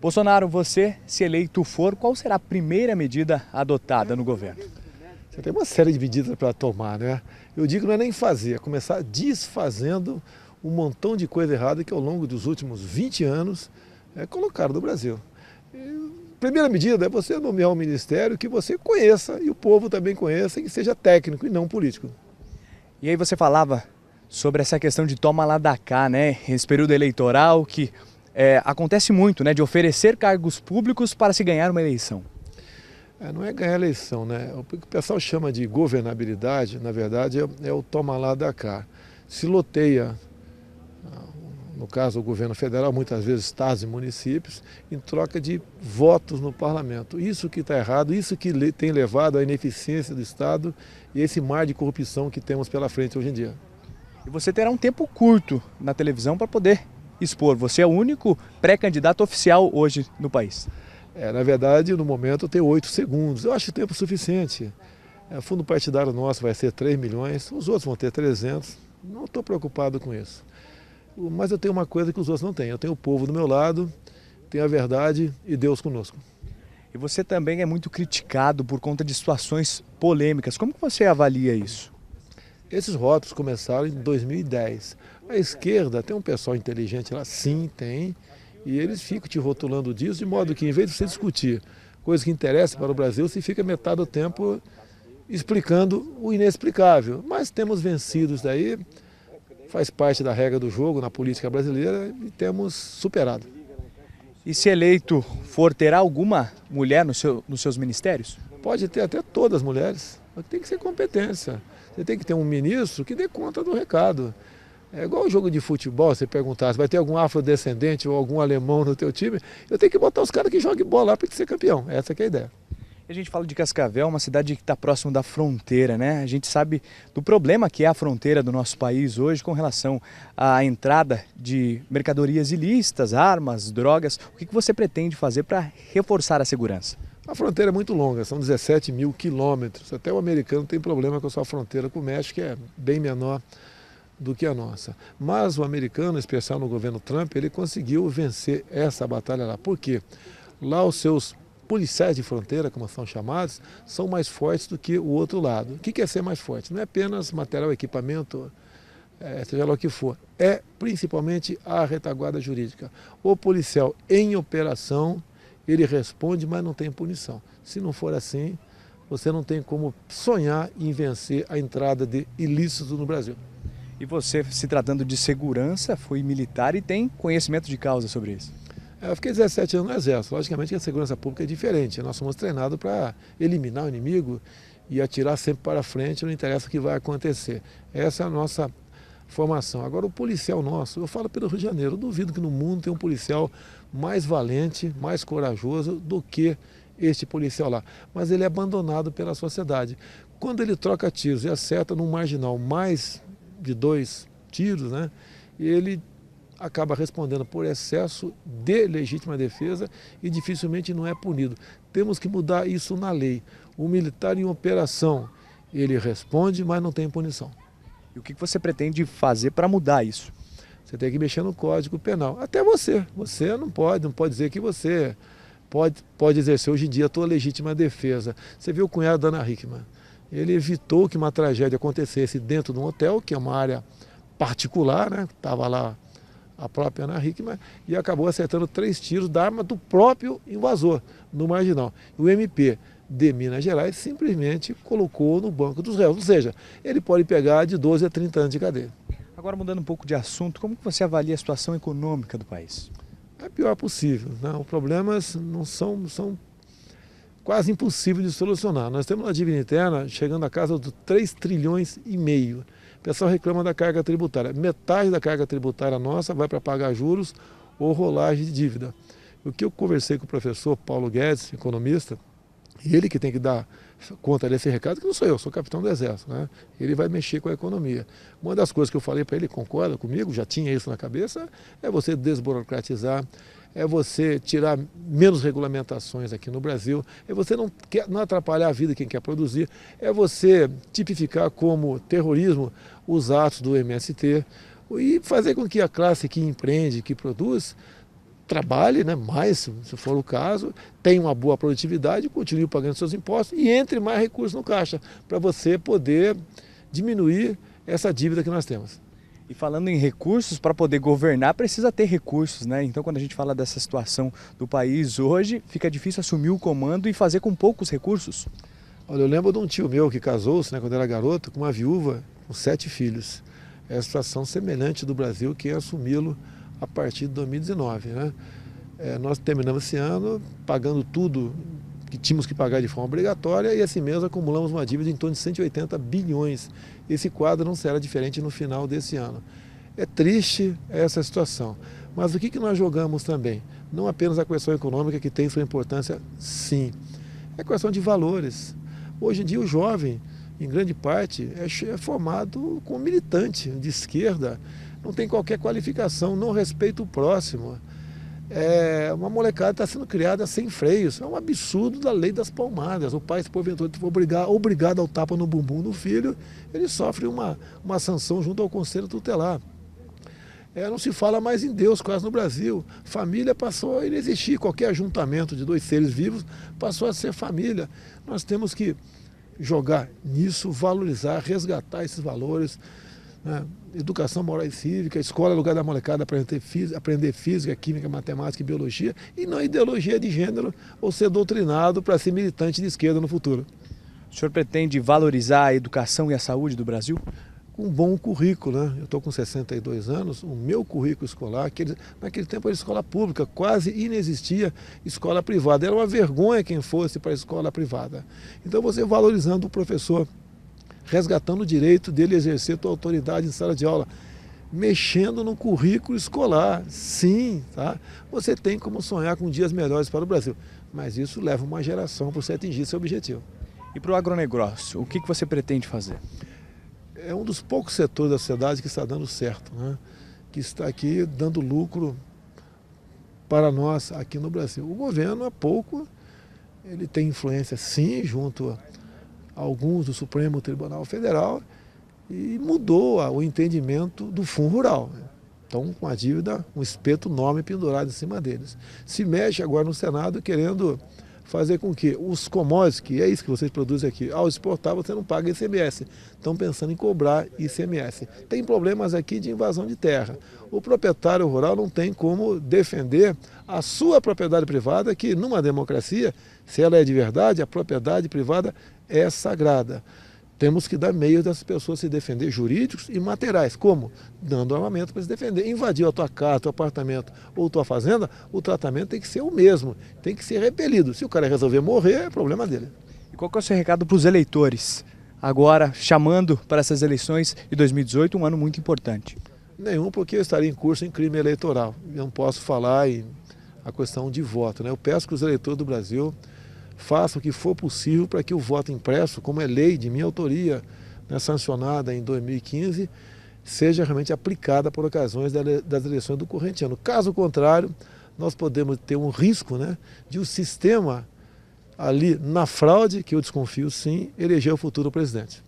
Bolsonaro, você, se eleito for, qual será a primeira medida adotada no governo? Você tem uma série de medidas para tomar, né? Eu digo não é nem fazer, é começar desfazendo um montão de coisa errada que ao longo dos últimos 20 anos colocaram no Brasil. A primeira medida é você nomear um ministério que você conheça e o povo também conheça e que seja técnico e não político. E aí você falava sobre essa questão de toma lá da cá, né? Esse período eleitoral que acontece muito, né? De oferecer cargos públicos para se ganhar uma eleição. Não é ganhar eleição, né? O que o pessoal chama de governabilidade, na verdade, é o toma lá da cá. Se loteia, no caso o governo federal, muitas vezes estados e municípios, em troca de votos no parlamento. Isso que está errado, isso que tem levado à ineficiência do Estado e esse mar de corrupção que temos pela frente hoje em dia. E você terá um tempo curto na televisão para poder expor. Você é o único pré-candidato oficial hoje no país. Na verdade, no momento tem 8 segundos. Eu acho tempo suficiente. O fundo partidário nosso vai ser 3 milhões, os outros vão ter 300. Não estou preocupado com isso. Mas eu tenho uma coisa que os outros não têm. Eu tenho o povo do meu lado, tenho a verdade e Deus conosco. E você também é muito criticado por conta de situações polêmicas. Como que você avalia isso? Esses rótulos começaram em 2010. A esquerda tem um pessoal inteligente lá? Sim, tem. E eles ficam te rotulando disso, de modo que, em vez de você discutir coisas que interessam para o Brasil, você fica metade do tempo explicando o inexplicável. Mas temos vencido isso daí, faz parte da regra do jogo na política brasileira e temos superado. E se eleito for, terá alguma mulher nos seus ministérios? Pode ter até todas as mulheres, mas tem que ser competência. Você tem que ter um ministro que dê conta do recado. É igual o jogo de futebol, você perguntar se vai ter algum afrodescendente ou algum alemão no teu time, eu tenho que botar os caras que jogam bola lá para ser campeão. Essa que é a ideia. A gente fala de Cascavel, uma cidade que está próximo da fronteira, né? A gente sabe do problema que é a fronteira do nosso país hoje com relação à entrada de mercadorias ilícitas, armas, drogas. O que você pretende fazer para reforçar a segurança? A fronteira é muito longa, são 17 mil quilômetros. Até o americano tem problema com a sua fronteira com o México, que é bem menor do que a nossa. Mas o americano, em especial no governo Trump, ele conseguiu vencer essa batalha lá. Por quê? Lá os seus policiais de fronteira, como são chamados, são mais fortes do que o outro lado. O que é ser mais forte? Não é apenas material, equipamento, seja lá o que for. É principalmente a retaguarda jurídica. O policial em operação, ele responde, mas não tem punição. Se não for assim, você não tem como sonhar em vencer a entrada de ilícitos no Brasil. E você, se tratando de segurança, foi militar e tem conhecimento de causa sobre isso? Eu fiquei 17 anos no Exército. Logicamente que a segurança pública é diferente. Nós somos treinados para eliminar o inimigo e atirar sempre para frente, não interessa o que vai acontecer. Essa é a nossa formação. Agora, o policial nosso, eu falo pelo Rio de Janeiro, eu duvido que no mundo tenha um policial mais valente, mais corajoso do que este policial lá. Mas ele é abandonado pela sociedade. Quando ele troca tiros e acerta num marginal mais de 2 tiros, né, ele acaba respondendo por excesso de legítima defesa e dificilmente não é punido. Temos que mudar isso na lei. O militar em operação, ele responde, mas não tem punição. E o que você pretende fazer para mudar isso? Você tem que mexer no Código Penal. Até você. Você não pode dizer que você pode exercer hoje em dia a tua legítima defesa. Você viu o cunhado da Ana Hickman. Ele evitou que uma tragédia acontecesse dentro de um hotel, que é uma área particular, né? Estava lá a própria Ana Hickman, e acabou acertando 3 tiros da arma do próprio invasor, no marginal. O MP de Minas Gerais simplesmente colocou no banco dos réus, ou seja, ele pode pegar de 12 a 30 anos de cadeia. Agora, mudando um pouco de assunto, como você avalia a situação econômica do país? É a pior possível, né? Os problemas não são quase impossíveis de solucionar. Nós temos uma dívida interna chegando a casa dos 3,5 trilhões. O pessoal reclama da carga tributária. Metade da carga tributária nossa vai para pagar juros ou rolagem de dívida. O que eu conversei com o professor Paulo Guedes, economista, e ele que tem que dar conta desse recado, que não sou eu, sou capitão do Exército, né? Ele vai mexer com a economia. Uma das coisas que eu falei para ele, concorda comigo, já tinha isso na cabeça, é você desburocratizar, é você tirar menos regulamentações aqui no Brasil, é você não atrapalhar a vida de quem quer produzir, é você tipificar como terrorismo os atos do MST e fazer com que a classe que empreende, que produz, trabalhe, né, mais, se for o caso, tenha uma boa produtividade, continue pagando seus impostos e entre mais recursos no caixa, para você poder diminuir essa dívida que nós temos. E falando em recursos, para poder governar precisa ter recursos, né? Então quando a gente fala dessa situação do país hoje, fica difícil assumir o comando e fazer com poucos recursos. Olha, eu lembro de um tio meu que casou-se, né, quando era garoto, com uma viúva com 7 filhos. É a situação semelhante do Brasil que ia assumi-lo a partir de 2019. Né? Nós terminamos esse ano pagando tudo que tínhamos que pagar de forma obrigatória e assim mesmo acumulamos uma dívida em torno de 180 bilhões. Esse quadro não será diferente no final desse ano. É triste essa situação, mas o que nós jogamos também? Não apenas a questão econômica, que tem sua importância, sim. É questão de valores. Hoje em dia o jovem, em grande parte, é formado como militante de esquerda, não tem qualquer qualificação, não respeita o próximo. Uma molecada está sendo criada sem freios. É um absurdo da lei das palmadas. O pai, se porventura for obrigado ao tapa no bumbum do filho, ele sofre uma sanção junto ao Conselho Tutelar. Não se fala mais em Deus quase no Brasil. Família passou a inexistir. Qualquer ajuntamento de 2 seres vivos passou a ser família. Nós temos que jogar nisso, valorizar, resgatar esses valores. Né? Educação moral e cívica, escola é lugar da molecada aprender física, química, matemática e biologia, e não ideologia de gênero ou ser doutrinado para ser militante de esquerda no futuro. O senhor pretende valorizar a educação e a saúde do Brasil? Com um bom currículo, né? Eu estou com 62 anos, o meu currículo escolar, naquele tempo era escola pública, quase inexistia escola privada. Era uma vergonha quem fosse para a escola privada. Então você valorizando o professor, resgatando o direito dele exercer sua autoridade em sala de aula, mexendo no currículo escolar, sim, tá? Você tem como sonhar com dias melhores para o Brasil, mas isso leva uma geração para você atingir seu objetivo. E para o agronegócio, o que você pretende fazer? É um dos poucos setores da sociedade que está dando certo, né? Que está aqui dando lucro para nós aqui no Brasil. O governo, há pouco, ele tem influência sim, junto a alguns do Supremo Tribunal Federal, e mudou o entendimento do Fundo Rural. Então, com a dívida, um espeto enorme pendurado em cima deles. Se mexe agora no Senado querendo fazer com que os commodities, que é isso que vocês produzem aqui, ao exportar você não paga ICMS. Estão pensando em cobrar ICMS. Tem problemas aqui de invasão de terra. O proprietário rural não tem como defender a sua propriedade privada, que numa democracia, se ela é de verdade, a propriedade privada é sagrada. Temos que dar meios dessas pessoas se defender, jurídicos e materiais. Como? Dando armamento para se defender. Invadiu a tua casa, teu apartamento ou tua fazenda, o tratamento tem que ser o mesmo, tem que ser repelido. Se o cara resolver morrer, é problema dele. E qual que é o seu recado para os eleitores, agora chamando para essas eleições de 2018, um ano muito importante? Nenhum, porque eu estaria em curso em crime eleitoral. Eu não posso falar em a questão de voto, né? Eu peço que os eleitores do Brasil faça o que for possível para que o voto impresso, como é lei de minha autoria, né, sancionada em 2015, seja realmente aplicada por ocasiões das eleições do corrente ano. Caso contrário, nós podemos ter um risco, né, de o sistema ali na fraude, que eu desconfio sim, eleger o futuro presidente.